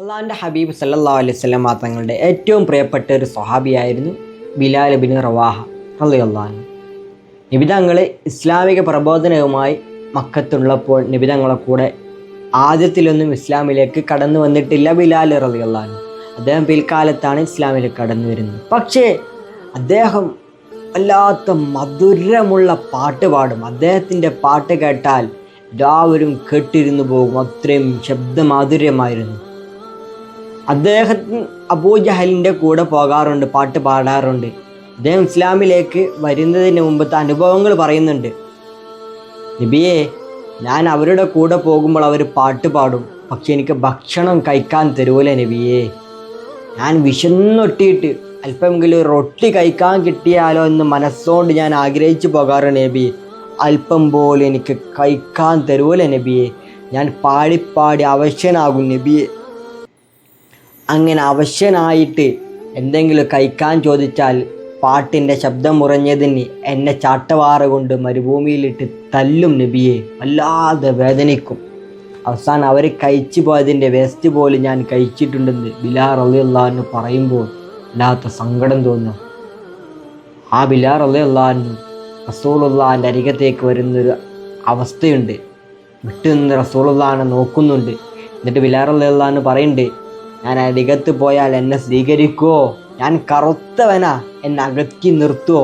അള്ളാഹുവിൻ്റെ ഹബീബ് സല്ലല്ലാഹു അലൈഹി വസല്ലം തങ്ങളുടെ ഏറ്റവും പ്രിയപ്പെട്ട ഒരു സ്വഹാബിയായിരുന്നു ബിലാൽ ഇബ്നു റവാഹ റളിയല്ലാഹു അൻഹു. നബി തങ്ങൾ ഇസ്ലാമിക പ്രബോധനവുമായി മക്കത്തുള്ളപ്പോൾ നബി തങ്ങളെ കൂടെ ആദ്യത്തിലൊന്നും ഇസ്ലാമിലേക്ക് കടന്നു വന്നിട്ടില്ല ബിലാൽ റളിയല്ലാഹു അൻഹു. അദ്ദേഹം പിൽക്കാലത്താണ് ഇസ്ലാമിലേക്ക് കടന്നു വരുന്നത്. പക്ഷേ അദ്ദേഹം വല്ലാത്ത മധുരമുള്ള പാട്ട് പാടും. അദ്ദേഹത്തിൻ്റെ പാട്ട് കേട്ടാൽ എല്ലാവരും കേട്ടിരുന്നു പോകും, അത്രയും ശബ്ദമാധുര്യമായിരുന്നു. അദ്ദേഹത്തിന് അബൂജഹലിൻ്റെ കൂടെ പോകാറുണ്ട്, പാട്ട് പാടാറുണ്ട്. അദ്ദേഹം ഇസ്ലാമിലേക്ക് വരുന്നതിന് മുമ്പത്തെ അനുഭവങ്ങൾ പറയുന്നുണ്ട്. നബിയെ, ഞാൻ അവരുടെ കൂടെ പോകുമ്പോൾ അവർ പാട്ട് പാടും, പക്ഷെ എനിക്ക് ഭക്ഷണം കഴിക്കാൻ തരൂല നബിയെ. ഞാൻ വിശന്നൊട്ടിയിട്ട് അല്പമെങ്കിലും റൊട്ടി കഴിക്കാൻ കിട്ടിയാലോ എന്ന് മനസ്സുകൊണ്ട് ഞാൻ ആഗ്രഹിച്ചു പോകാറുണ്ട് നബി. അല്പം പോലും എനിക്ക് കഴിക്കാൻ തരൂല നബിയെ. ഞാൻ പാടിപ്പാടി അവശനാകും നബിയെ. അങ്ങനെ അവശനായിട്ട് എന്തെങ്കിലും കഴിക്കാൻ ചോദിച്ചാൽ പാട്ടിൻ്റെ ശബ്ദം മുറഞ്ഞതിന് എന്നെ ചാട്ടവാറ കൊണ്ട് മരുഭൂമിയിലിട്ട് തല്ലും നബിയെ. വല്ലാതെ വേദനിക്കും. അവസാനം അവർ കഴിച്ചു പോയതിൻ്റെ വേസ്റ്റ് പോലും ഞാൻ കഴിച്ചിട്ടുണ്ടെന്ന് ബിലാൽ റളിയല്ലാഹു അൻഹു പറയുമ്പോൾ വല്ലാത്ത സങ്കടം തോന്നുക. ആ ബിലാൽ റളിയല്ലാഹു അൻഹു റസൂലുള്ളാഹിൻ്റെ അരികത്തേക്ക് വരുന്നൊരു അവസ്ഥയുണ്ട്. വിട്ടുനിന്ന് റസൂലുള്ളാഹിനെ നോക്കുന്നുണ്ട്. എന്നിട്ട് ബിലാൽ റളിയല്ലാഹു അൻഹു പറയുന്നുണ്ട്, ഞാൻ അരികത്ത് പോയാൽ എന്നെ സ്വീകരിക്കുമോ? ഞാൻ കറുത്തവനാ, എന്നെ അകറ്റി നിർത്തുമോ?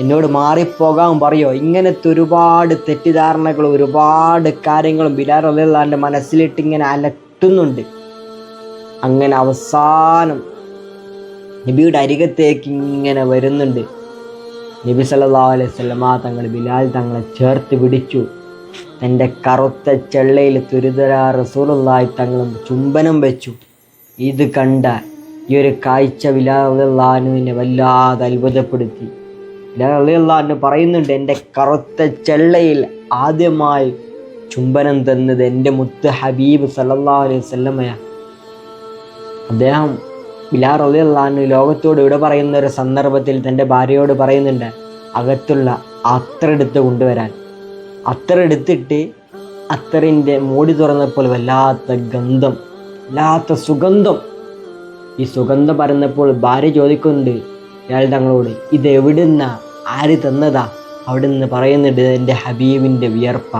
എന്നോട് മാറിപ്പോകാൻ പറയോ? ഇങ്ങനത്തെ ഒരുപാട് തെറ്റിദ്ധാരണകളും ഒരുപാട് കാര്യങ്ങളും ബിലാൽ റളിയല്ലാഹു അൻഹുവിൻ്റെ മനസ്സിലിട്ട് ഇങ്ങനെ അലട്ടുന്നുണ്ട്. അങ്ങനെ അവസാനം നബിയുടെ അരികത്തേക്ക് ഇങ്ങനെ വരുന്നുണ്ട്. നബി സല്ലല്ലാഹു അലൈഹി വസല്ലം തങ്ങൾ ബിലാൽ തങ്ങളെ ചേർത്ത് പിടിച്ചു. തൻ്റെ കറുത്ത ചെള്ളയിൽ തുരുതരാ റസൂലുള്ളാഹി തങ്ങളും ചുംബനം വെച്ചു. ഇത് കണ്ട ഈ ഒരു കാഴ്ച ബിലാൽ റളിയല്ലാഹു അൻഹുവിനെ വല്ലാതെ അത്ഭുതപ്പെടുത്തി. ബിലാൽ റളിയല്ലാഹു അൻഹു പറയുന്നുണ്ട്, എൻ്റെ കറുത്ത ചെള്ളയിൽ ആദ്യമായി ചുംബനം തന്നത് എൻ്റെ മുത്ത് ഹബീബ് സല്ലല്ലാഹു അലൈഹി വസല്ലമയാണ്. അദ്ദേഹം ബിലാൽ റളിയല്ലാഹു അൻഹു ലോകത്തോട് ഇവിടെ പറയുന്ന ഒരു സന്ദർഭത്തിൽ തൻ്റെ ഭാര്യയോട് പറയുന്നുണ്ട്, അകത്തുള്ള അത്തറെടുത്ത് കൊണ്ടുവരാൻ. അത്തറെടുത്തിട്ട് അത്തറിൻ്റെ മൂടി തുറന്നപ്പോൾ വല്ലാത്ത ഗന്ധം, വല്ലാത്ത സുഗന്ധം. ഈ സുഗന്ധം പരന്നപ്പോൾ ഭാര്യ ചോദിക്കുന്നുണ്ട് ഇയാൾ തങ്ങളോട്, ഇത് എവിടുന്നാ, ആര് തന്നതാ? അവിടെ നിന്ന് പറയുന്നുണ്ട്, എൻ്റെ ഹബീബിൻ്റെ വിയർപ്പ.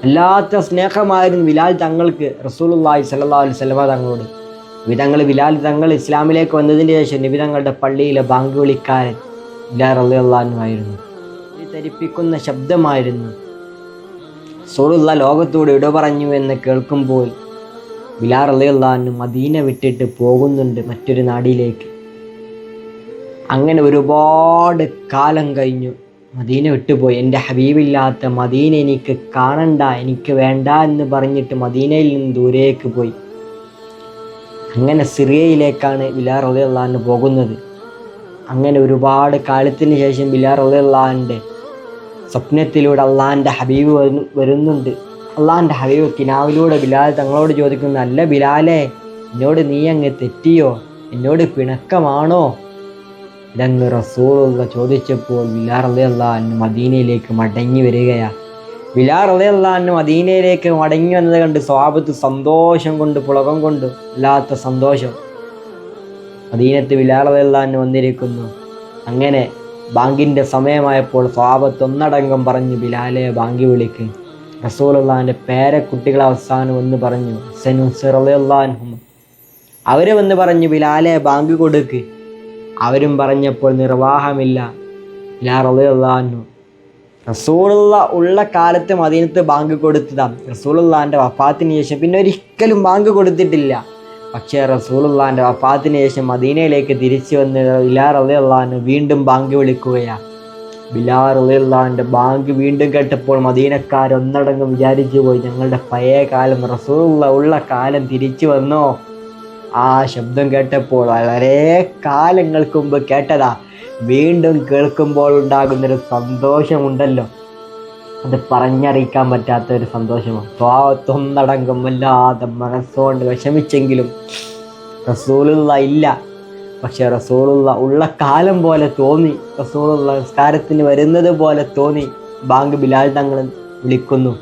വല്ലാത്ത സ്നേഹമായിരുന്നു ബിലാൽ തങ്ങൾക്ക് റസൂലുള്ളാഹി സ്വല്ലല്ലാഹു അലൈഹി വസല്ലം തങ്ങളോട്. ബിലാൽ തങ്ങൾ ഇസ്ലാമിലേക്ക് വന്നതിന് ശേഷം നബി തങ്ങളുടെ പള്ളിയിലെ ബാങ്ക് വിളിക്കാരൻ ബിലാൽ റളിയല്ലാഹു അൻഹു ആയിരുന്നു. ധരിപ്പിക്കുന്ന ശബ്ദമായിരുന്നു. റസൂലുള്ളാഹി ലോകത്തോട് ഇട പറഞ്ഞു എന്ന് കേൾക്കുമ്പോൾ ബിലാൽ റളിയല്ലാഹു അൻഹു മദീന വിട്ടിട്ട് പോകുന്നുണ്ട് മറ്റൊരു നാടിലേക്ക്. അങ്ങനെ ഒരുപാട് കാലം കഴിഞ്ഞു, മദീന വിട്ടുപോയി. എൻ്റെ ഹബീബില്ലാത്ത മദീന എനിക്ക് കാണണ്ട, എനിക്ക് വേണ്ട എന്ന് പറഞ്ഞിട്ട് മദീനയിൽ നിന്ന് ദൂരേക്ക് പോയി. അങ്ങനെ സിറിയയിലേക്കാണ് ബിലാൽ റളിയല്ലാഹു അൻഹു പോകുന്നത്. അങ്ങനെ ഒരുപാട് കാലത്തിന് ശേഷം ബിലാൽ റളിയല്ലാഹു അൻഹുവിൻ്റെ സ്വപ്നത്തിലൂടെ അള്ളാഹിൻ്റെ ഹബീബ് വരുന്നുണ്ട്. അള്ളാഹിൻ്റെ ഹബീബ് കിനാവിലൂടെ ബിലാൽ തങ്ങളോട് ചോദിക്കുന്നു, അല്ല ബിലാലേ, എന്നോട് നീ അങ്ങ് തെറ്റിയോ? എന്നോട് പിണക്കമാണോ? ഇതങ്ങ് റസൂലുള്ളാഹി ചോദിച്ചപ്പോൾ ബിലാൽ റളിയല്ലാഹു അൻഹു മദീനയിലേക്ക് മടങ്ങി വരികയാണ്. ബിലാൽ റളിയല്ലാഹു അൻഹു മദീനയിലേക്ക് മടങ്ങി വന്നത് കണ്ട് സ്വഹാബത്ത് സന്തോഷം കൊണ്ട് പുളകം കൊണ്ട് വല്ലാത്ത സന്തോഷം. മദീനത്ത് ബിലാൽ റളിയല്ലാഹു അൻഹു വന്നിരിക്കുന്നു. അങ്ങനെ ബാങ്കിൻ്റെ സമയമായപ്പോൾ സ്വഹാബത്ത് ഒന്നടങ്കം പറഞ്ഞു, ബിലാലെ ബാങ്ക് വിളിക്ക്. റസൂലുള്ളാഹിൻ്റെ പേരക്കുട്ടികൾ അവസാനം വന്ന് പറഞ്ഞു, ഹസനും റളിയല്ലാഹു അൻഹും. അവർ വന്ന് പറഞ്ഞു, ബിലാലെ ബാങ്ക് കൊടുക്ക്. അവരും പറഞ്ഞപ്പോൾ നിർവാഹമില്ല. ബിലാൽ റളിയല്ലാഹു അൻഹു റസൂലുള്ളാഹി ഉള്ള കാലത്ത് മദീനത്ത് ബാങ്ക് കൊടുത്തതാണ്. റസൂലുള്ളാഹിൻ്റെ വഫാത്തിന് ശേഷം പിന്നെ ഒരിക്കലും ബാങ്ക് കൊടുത്തിട്ടില്ല. പക്ഷേ റസൂലുള്ളാഹിൻ്റെ വഫാത്തിന് ശേഷം മദീനയിലേക്ക് തിരിച്ചു വന്ന് ബിലാൽ റളിയല്ലാഹു അൻഹു വീണ്ടും ബാങ്ക് വിളിക്കുകയാണ്. ബിലാൽ റളിയല്ലാഹുവിൻ്റെ ബാങ്ക് വീണ്ടും കേട്ടപ്പോൾ മദീനക്കാരൊന്നടങ്കം വിചാരിച്ചു പോയി, ഞങ്ങളുടെ പഴയ കാലം, റസൂലുള്ളാഹി ഉള്ള കാലം തിരിച്ചു വന്നോ? ആ ശബ്ദം കേട്ടപ്പോൾ വളരെ കാലങ്ങൾക്ക് മുമ്പ് കേട്ടതാ, വീണ്ടും കേൾക്കുമ്പോൾ ഉണ്ടാകുന്നൊരു സന്തോഷമുണ്ടല്ലോ, അത് പറഞ്ഞറിയിക്കാൻ പറ്റാത്ത ഒരു സന്തോഷമാണ്. സ്വാത്തൊന്നടങ്കം വല്ലാതെ മനസ്സുകൊണ്ട് വിഷമിച്ചെങ്കിലും റസൂലുള്ളാഹി ഇല്ല. പക്ഷെ റസൂലുള്ളാഹി ഉള്ള കാലം പോലെ തോന്നി. റസൂലുള്ളാഹി നിസ്കാരത്തിന് വരുന്നത് പോലെ തോന്നി. ബാങ്ക് ബിലാൽ തങ്ങൾ വിളിക്കുന്നു.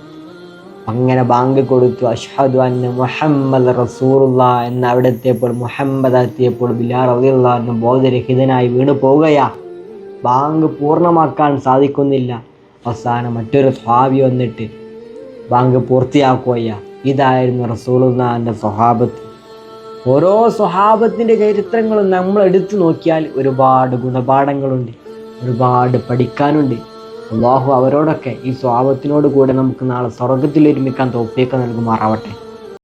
അങ്ങനെ ബാങ്ക് കൊടുത്തു. അഷ്ഹദു അന്ന മുഹമ്മദ് റസൂലുള്ളാഹ് എന്ന് അവിടെ എത്തിയപ്പോൾ, മുഹമ്മദ് എത്തിയപ്പോൾ ബിലാൽ റളിയല്ലാഹു അൻഹു ബോധരഹിതനായി വീണു പോവുകയാ. ബാങ്ക് പൂർണ്ണമാക്കാൻ സാധിക്കുന്നില്ല. അവസാനം മറ്റൊരു സ്വഹാബി വന്നിട്ട് ബാങ്ക് പൂർത്തിയാക്കുകയാ. ഇതായിരുന്നു റസൂലുള്ളാഹിന്റെ സ്വഹാബത്ത്. ഓരോ സ്വഹാബത്തിൻ്റെ ചരിത്രങ്ങളും നമ്മൾ എടുത്തു നോക്കിയാൽ ഒരുപാട് ഗുണപാഠങ്ങളുണ്ട്, ഒരുപാട് പഠിക്കാനുണ്ട്. അല്ലാഹു അവരോടൊക്കെ ഈ സ്വഹാബത്തിനോട് കൂടെ നമുക്ക് നാളെ സ്വർഗ്ഗത്തിൽ ഒരുമിക്കാൻ തൗഫീഖ് നൽകുമാറാവട്ടെ.